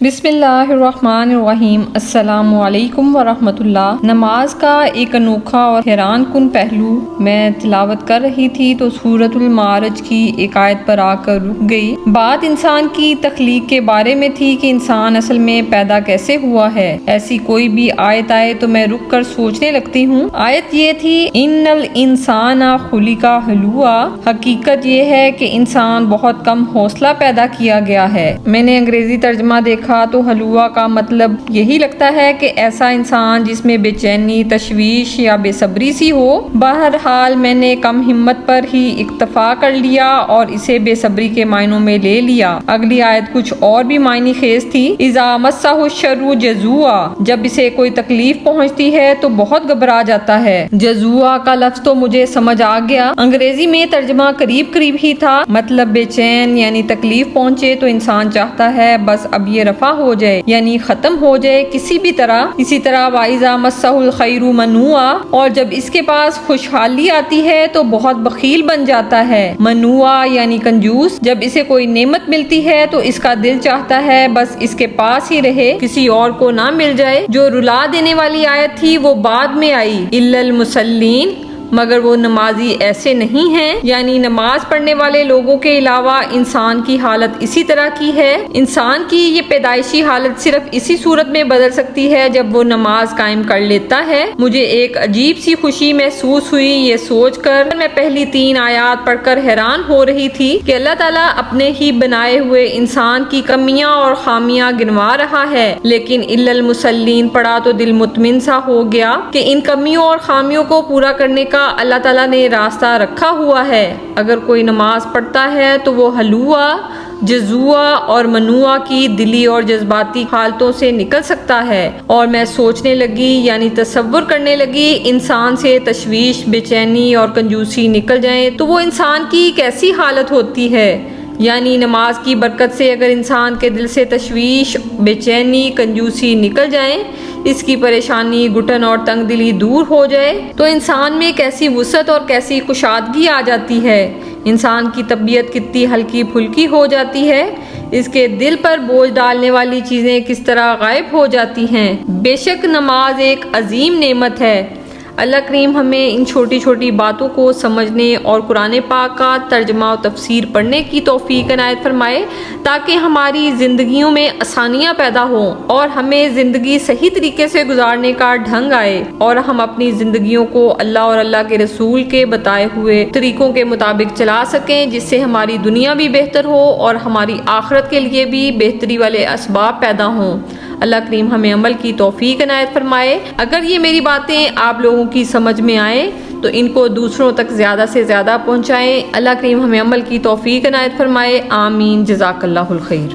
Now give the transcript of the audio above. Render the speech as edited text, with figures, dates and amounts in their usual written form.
بسم اللہ الرحمن الرحیم۔ السلام علیکم ورحمۃ اللہ۔ نماز کا ایک انوکھا اور حیران کن پہلو میں تلاوت کر رہی تھی تو سورۃ المعارج کی ایک آیت پر آ کر رک گئی۔ بات انسان کی تخلیق کے بارے میں تھی کہ انسان اصل میں پیدا کیسے ہوا ہے۔ ایسی کوئی بھی آیت آئے تو میں رک کر سوچنے لگتی ہوں۔ آیت یہ تھی، ان الانسان خلق ہلوعا، حقیقت یہ ہے کہ انسان بہت کم حوصلہ پیدا کیا گیا ہے۔ میں نے انگریزی ترجمہ دیکھا تو ہلوعا کا مطلب یہی لگتا ہے کہ ایسا انسان جس میں بے چینی، تشویش یا بے صبری سی ہو۔ بہرحال میں نے کم ہمت پر ہی اکتفا کر لیا اور اسے بے صبری کے معنوں میں لے لیا۔ اگلی آیت کچھ اور بھی معنی خیز تھی، اذا مسہ الشر جزوعا، جب اسے کوئی تکلیف پہنچتی ہے تو بہت گھبرا جاتا ہے۔ جزوعا کا لفظ تو مجھے سمجھ آ گیا، انگریزی میں ترجمہ قریب قریب ہی تھا، مطلب بے چین یعنی تکلیف پہنچے تو انسان چاہتا ہے بس اب یہ رفع ہو جائے، یعنی ختم ہو جائے کسی بھی طرح۔ اسی طرح وَإِذَا مَسَّهُ الْخَيْرُ مَنُوعًا، اور جب اس کے پاس خوشحالی آتی ہے تو بہت بخیل بن جاتا ہے۔ منوعا یعنی کنجوس، جب اسے کوئی نعمت ملتی ہے تو اس کا دل چاہتا ہے بس اس کے پاس ہی رہے، کسی اور کو نہ مل جائے۔ جو رلا دینے والی آیت تھی وہ بعد میں آئی، إِلَّا الْمُصَلِّينَ، مگر وہ نمازی ایسے نہیں ہیں، یعنی نماز پڑھنے والے لوگوں کے علاوہ انسان کی حالت اسی طرح کی ہے۔ انسان کی یہ پیدائشی حالت صرف اسی صورت میں بدل سکتی ہے جب وہ نماز قائم کر لیتا ہے۔ مجھے ایک عجیب سی خوشی محسوس ہوئی یہ سوچ کر، میں پہلی 3 آیات پڑھ کر حیران ہو رہی تھی کہ اللہ تعالیٰ اپنے ہی بنائے ہوئے انسان کی کمیاں اور خامیاں گنوا رہا ہے، لیکن إِلَّا الْمُصَلِّينَ پڑھا تو دل مطمئن سا ہو گیا کہ ان کمیوں اور خامیوں کو پورا کرنے کا اللہ تعالیٰ نے راستہ رکھا ہوا ہے۔ اگر کوئی نماز پڑھتا ہے تو وہ ہلوعا، جزوعا اور منوعا کی دلی اور جذباتی حالتوں سے نکل سکتا ہے۔ اور میں سوچنے لگی، یعنی تصور کرنے لگی، انسان سے تشویش، بے چینی اور کنجوسی نکل جائیں تو وہ انسان کی کیسی حالت ہوتی ہے۔ یعنی نماز کی برکت سے اگر انسان کے دل سے تشویش، بے چینی، کنجوسی نکل جائیں، اس کی پریشانی، گھٹن اور تنگ دلی دور ہو جائے تو انسان میں کیسی وسعت اور کیسی کشادگی آ جاتی ہے۔ انسان کی طبیعت کتنی ہلکی پھلکی ہو جاتی ہے، اس کے دل پر بوجھ ڈالنے والی چیزیں کس طرح غائب ہو جاتی ہیں۔ بے شک نماز ایک عظیم نعمت ہے۔ اللہ کریم ہمیں ان چھوٹی چھوٹی باتوں کو سمجھنے اور قرآن پاک کا ترجمہ و تفسیر پڑھنے کی توفیق عنایت فرمائے تاکہ ہماری زندگیوں میں آسانیاں پیدا ہوں اور ہمیں زندگی صحیح طریقے سے گزارنے کا ڈھنگ آئے اور ہم اپنی زندگیوں کو اللہ اور اللہ کے رسول کے بتائے ہوئے طریقوں کے مطابق چلا سکیں، جس سے ہماری دنیا بھی بہتر ہو اور ہماری آخرت کے لیے بھی بہتری والے اسباب پیدا ہوں۔ اللہ کریم ہمیں عمل کی توفیق عنایت فرمائے۔ اگر یہ میری باتیں آپ لوگوں کی سمجھ میں آئیں تو ان کو دوسروں تک زیادہ سے زیادہ پہنچائیں۔ اللہ کریم ہمیں عمل کی توفیق عنایت فرمائے۔ آمین۔ جزاک اللہ الخیر۔